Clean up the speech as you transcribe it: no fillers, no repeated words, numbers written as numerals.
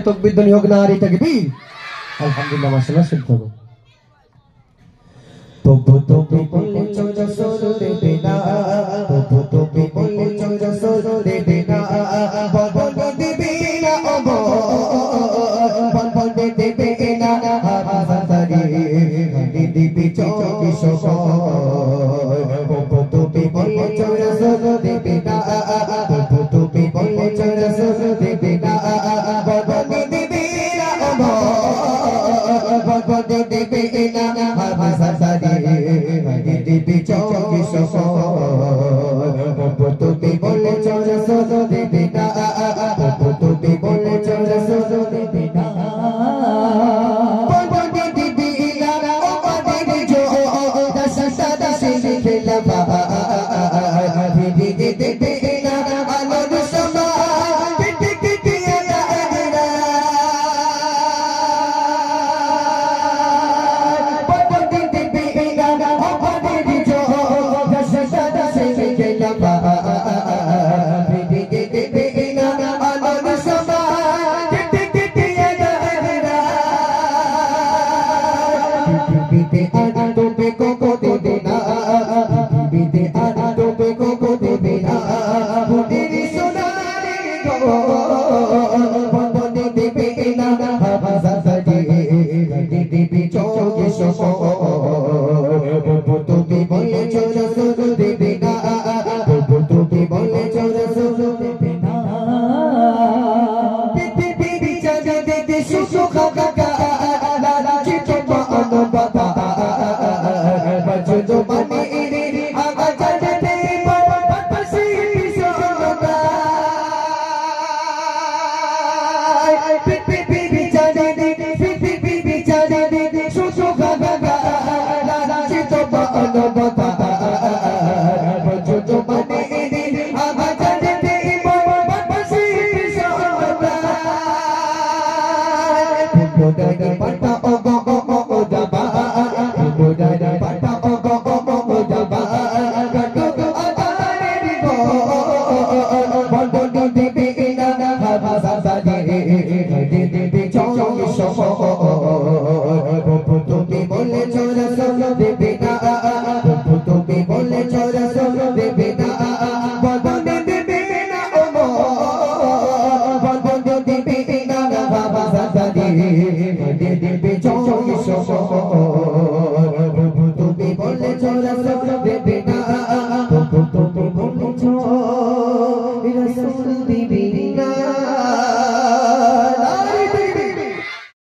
তাকবীর ধ্বনি হোক নারে তাকবীর আলহামদুলিল্লাহ মাশাআল্লাহ শুনতে হবে তবু তবু বলে রাসূল দেবে না তবু তবু বলে রাসূল দেবে না বল দেবে না বল দেবে না হাসারি দিবি চোখে সবাই তবু তবু বলে রাসূল দেবে না তবু তবু বলে রাসূল দেবে না বল দেবে না বল দেবে না হাসারি দিবি চোখে সবাই তবু তবু বলে রাসূল দেবে না তবু তবু বলে রাসূল দেবে না